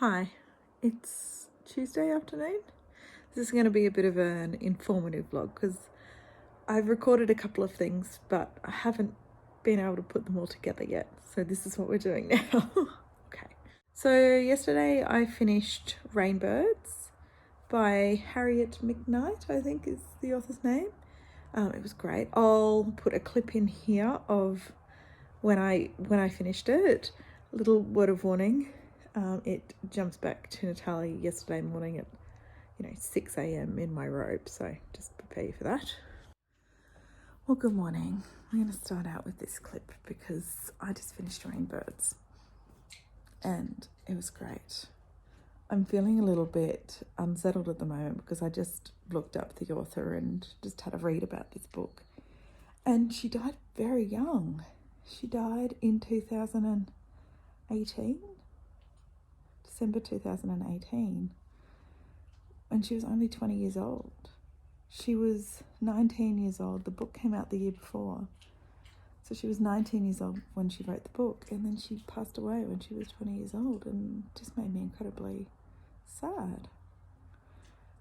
Hi, it's Tuesday afternoon. This is going to be a bit of an informative vlog because I've recorded a couple of things, but I haven't been able to put them all together yet. So this is what we're doing now. Okay. So yesterday I finished Rainbirds by Harriet McKnight, I think is the author's name. It was great. I'll put a clip in here of when I finished it. A little word of warning. It jumps back to Natalie yesterday morning at 6 a.m. in my robe, so just prepare for that. Well, good morning. I'm going to start out with this clip because I just finished Rainbirds and it was great. I'm feeling a little bit unsettled at the moment because I just looked up the author and just had a read about this book. And she died very young. She died in 2018, December 2018, when she was only 20 years old. She was 19 years old. The book came out the year before. So she was 19 years old when she wrote the book, and then she passed away when she was 20 years old, and just made me incredibly sad.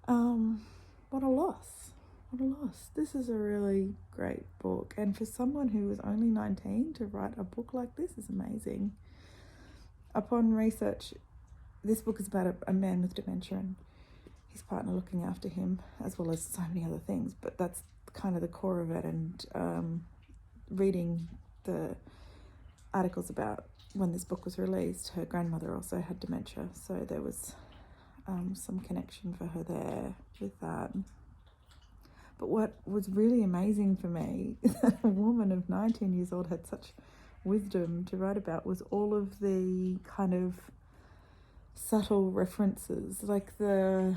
What a loss. What a loss. This is a really great book, and for someone who was only 19 to write a book like this is amazing. Upon research, this book is about a man with dementia and his partner looking after him, as well as so many other things, but that's kind of the core of it. And reading the articles about when this book was released, her grandmother also had dementia, so there was some connection for her there with that. But what was really amazing for me is that a woman of 19 years old had such wisdom to write about was all of the kind of subtle references, like the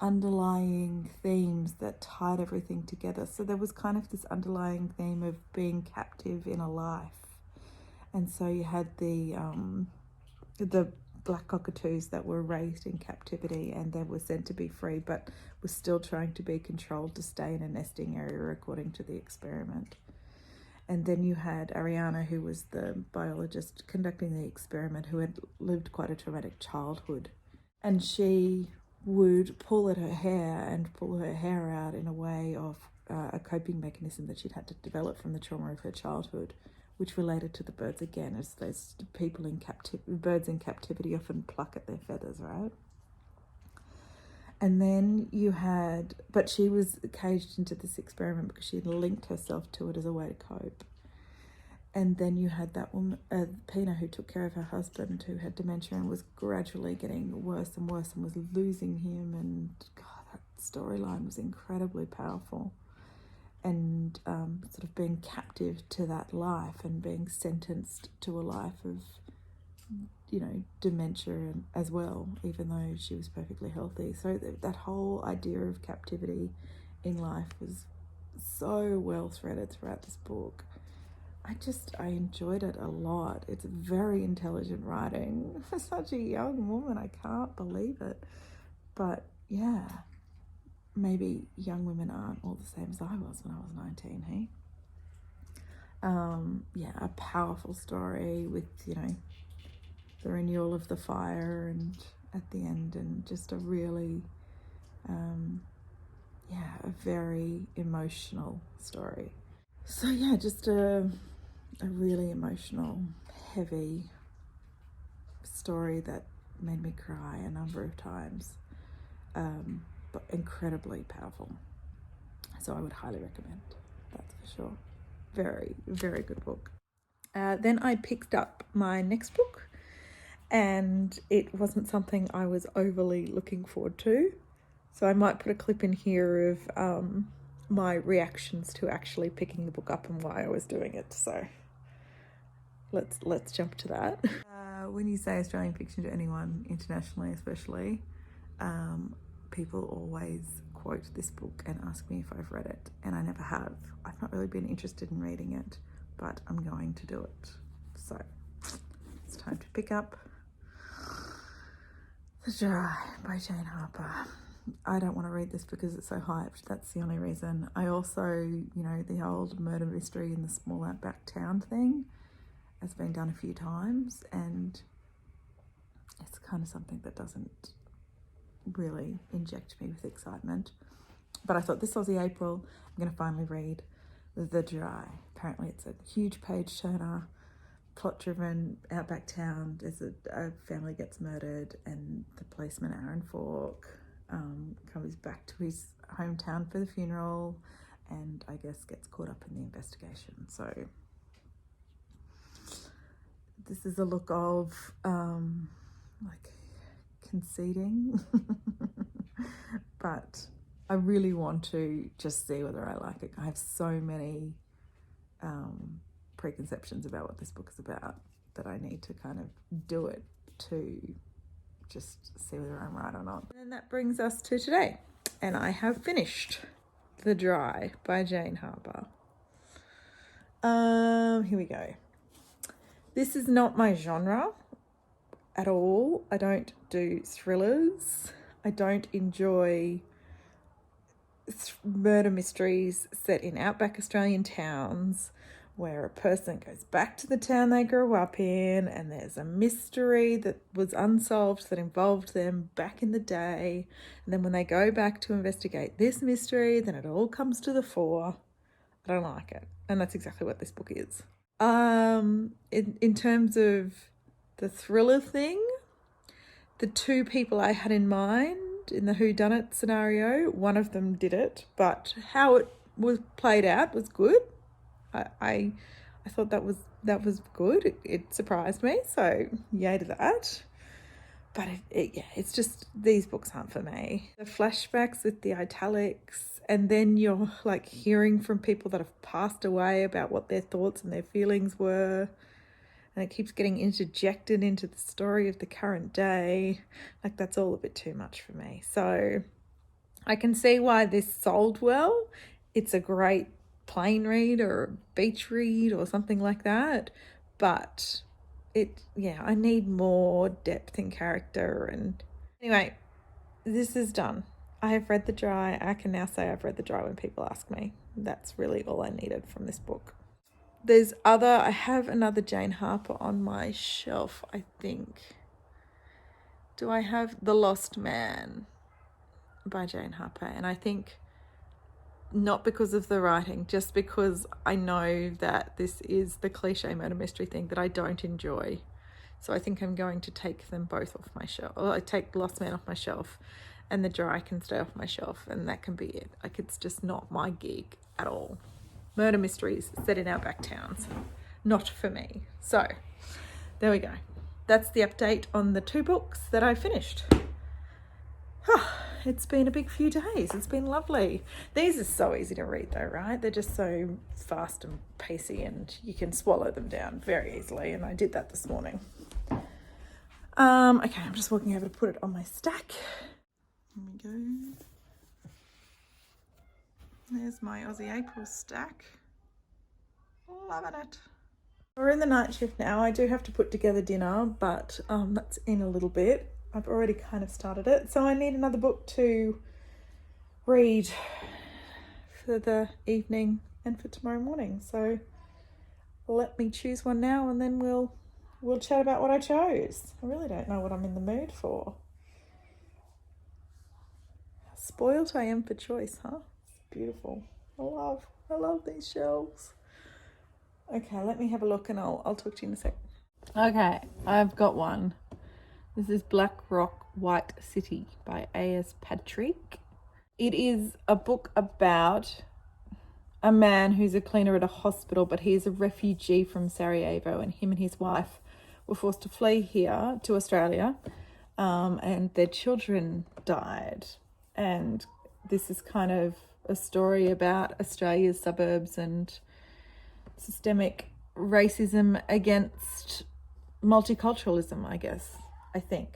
underlying themes that tied everything together. So there was kind of this underlying theme of being captive in a life, and so you had the black cockatoos that were raised in captivity and they were said to be free but were still trying to be controlled to stay in a nesting area according to the experiment. And then you had Ariana, who was the biologist conducting the experiment, who had lived quite a traumatic childhood, and she would pull at her hair and pull her hair out in a way of a coping mechanism that she'd had to develop from the trauma of her childhood, which related to the birds again, as those people in birds in captivity often pluck at their feathers, right? And then you had, but she was caged into this experiment because she had linked herself to it as a way to cope. And then you had that woman, Pina, who took care of her husband, who had dementia and was gradually getting worse and worse and was losing him. And God, that storyline was incredibly powerful. And sort of being captive to that life and being sentenced to a life of, dementia as well, even though she was perfectly healthy. So that whole idea of captivity in life was so well threaded throughout this book. I enjoyed it a lot. It's very intelligent writing for such a young woman. I can't believe it. But yeah, maybe young women aren't all the same as I was when I was 19, hey? Yeah, a powerful story with, the renewal of the fire and at the end, and just a really, a very emotional story. So yeah, just a really emotional, heavy story that made me cry a number of times, but incredibly powerful. So I would highly recommend, that's for sure. Very, very good book. Then I picked up my next book, and it wasn't something I was overly looking forward to. So I might put a clip in here of my reactions to actually picking the book up and why I was doing it. So let's jump to that. When you say Australian fiction to anyone, internationally especially, people always quote this book and ask me if I've read it, and I never have. I've not really been interested in reading it, but I'm going to do it. So it's time to pick up The Jarrah by Jane Harper. I don't want to read this because it's so hyped. That's the only reason. I also, the old murder mystery in the small outback town thing has been done a few times, and it's kind of something that doesn't really inject me with excitement. But I thought this Aussie April, I'm going to finally read The Dry. Apparently it's a huge page turner, plot-driven, outback town. There's a family gets murdered, and the policeman Aaron Falk comes back to his hometown for the funeral, and I guess gets caught up in the investigation. So this is a look of like conceding, but I really want to just see whether I like it. I have so many preconceptions about what this book is about that I need to kind of do it to just see whether I'm right or not. And that brings us to today, and I have finished The Dry by Jane Harper. Here we go. This is not my genre at all. I don't do thrillers. I don't enjoy murder mysteries set in outback Australian towns where a person goes back to the town they grew up in and there's a mystery that was unsolved that involved them back in the day, and then when they go back to investigate this mystery, then it all comes to the fore. I don't like it, and that's exactly what this book is. In terms of the thriller thing, the two people I had in mind in the whodunit scenario, one of them did it, but how it was played out was good. I thought that was good. It surprised me, so yay to that. But it's just, these books aren't for me. The flashbacks with the italics, and then you're like hearing from people that have passed away about what their thoughts and their feelings were, and it keeps getting interjected into the story of the current day. Like, that's all a bit too much for me. So I can see why this sold well. It's a great plane read or a beach read or something like that, but I need more depth in character. And anyway, this is done. I have read The Dry. I can now say I've read The Dry when people ask me. That's really all I needed from this book. I have another Jane Harper on my shelf, I think. Do I have The Lost Man by Jane Harper? And I think not because of the writing, just because I know that this is the cliche murder mystery thing that I don't enjoy. So I think I'm going to take them both off my shelf. I take Lost Man off my shelf, and The Dry can stay off my shelf, and that can be it. Like, it's just not my gig at all. Murder mysteries set in outback towns, not for me. So there we go. That's the update on the two books that I finished. It's been a big few days. It's been lovely. These are so easy to read though, right? They're just so fast and pacey, and you can swallow them down very easily, and I did that this morning. Okay, I'm just walking over to put it on my stack. Here we go. There's my Aussie April stack. Loving it. We're in the night shift now. I do have to put together dinner, but that's in a little bit. I've already kind of started it. So I need another book to read for the evening and for tomorrow morning. So let me choose one now, and then we'll chat about what I chose. I really don't know what I'm in the mood for. How spoiled I am for choice, huh? It's beautiful. I love these shelves. Okay, let me have a look and I'll talk to you in a sec. Okay, I've got one. This is Black Rock, White City by A.S. Patrick. It is a book about a man who's a cleaner at a hospital, but he's a refugee from Sarajevo, and him and his wife were forced to flee here to Australia, and their children died. And this is kind of a story about Australia's suburbs and systemic racism against multiculturalism, I guess. I think.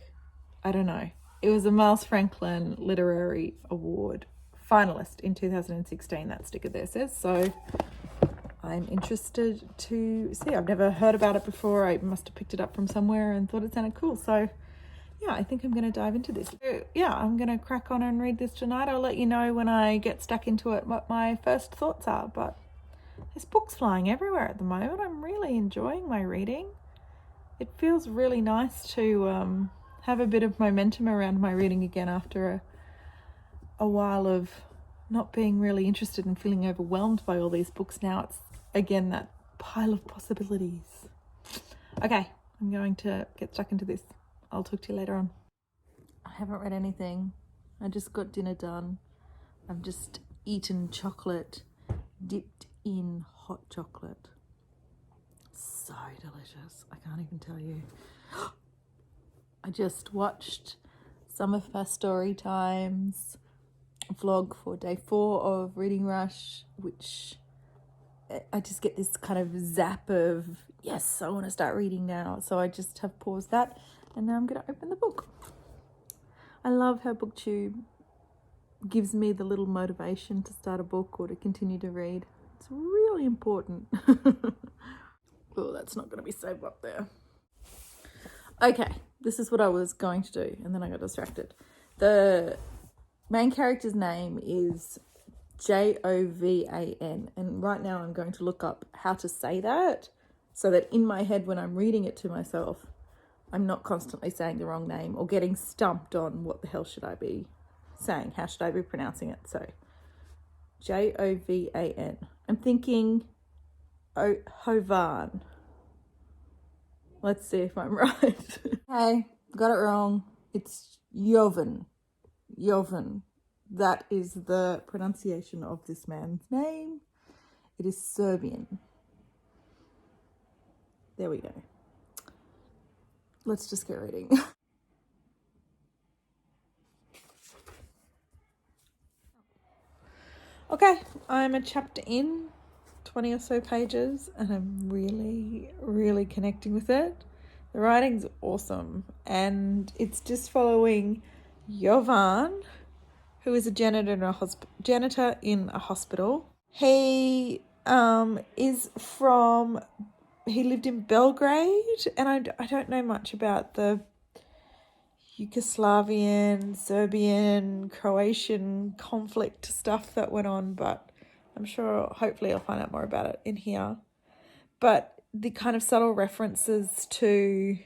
I don't know. It was a Miles Franklin Literary Award finalist in 2016, that sticker there says. So I'm interested to see. I've never heard about it before. I must have picked it up from somewhere and thought it sounded cool. So yeah, I think I'm going to dive into this. So, yeah, I'm going to crack on and read this tonight. I'll let you know when I get stuck into it what my first thoughts are. But there's books flying everywhere at the moment. I'm really enjoying my reading. It feels really nice to have a bit of momentum around my reading again after a while of not being really interested and feeling overwhelmed by all these books. Now it's again that pile of possibilities. Okay, I'm going to get stuck into this. I'll talk to you later on. I haven't read anything. I just got dinner done. I've just eaten chocolate dipped in hot chocolate. So delicious. I can't even tell you. I just watched some of my story times vlog for day 4 of Reading Rush, which I just get this kind of zap of, yes, I want to start reading now. So I just have paused that and now I'm going to open the book. I love how BookTube gives me the little motivation to start a book or to continue to read. It's really important. Oh, that's not going to be saved up there. Okay, this is what I was going to do and then I got distracted. The main character's name is Jovan, and right now I'm going to look up how to say that so that in my head when I'm reading it to myself, I'm not constantly saying the wrong name or getting stumped on what the hell should I be saying, how should I be pronouncing it. So Jovan. I'm thinking Hovan. Let's see if I'm right. Hey, got it wrong. It's Jovan. That is the pronunciation of this man's name. It is Serbian. There we go. Let's just get reading. Okay, I'm a chapter in, 20 or so pages, and I'm really connecting with it. The writing's awesome, and it's just following Jovan, who is a janitor in a hospital. He he lived in Belgrade, and I don't know much about the Yugoslavian, Serbian, Croatian conflict stuff that went on, but I'm sure hopefully I'll find out more about it in here. But the kind of subtle references to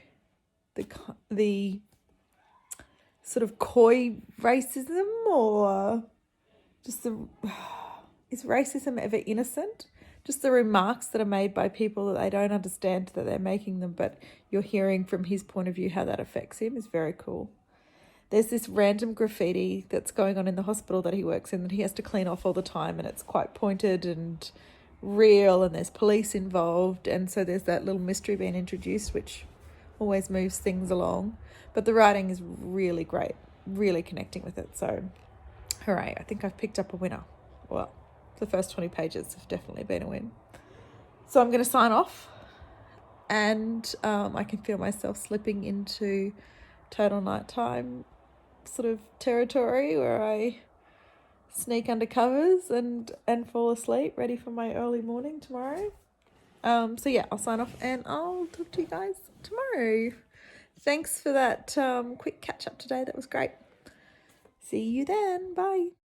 the sort of coy racism, or just is racism ever innocent? Just the remarks that are made by people that they don't understand that they're making them, but you're hearing from his point of view how that affects him is very cool. There's this random graffiti that's going on in the hospital that he works in that he has to clean off all the time, and it's quite pointed and real, and there's police involved, and so there's that little mystery being introduced, which always moves things along. But the writing is really great, really connecting with it. So hooray, I think I've picked up a winner. Well, the first 20 pages have definitely been a win. So I'm going to sign off, and I can feel myself slipping into total nighttime sort of territory where I sneak under covers and fall asleep, ready for my early morning tomorrow. So yeah, I'll sign off and I'll talk to you guys tomorrow. Thanks for that quick catch up today. That was great. See you then. Bye.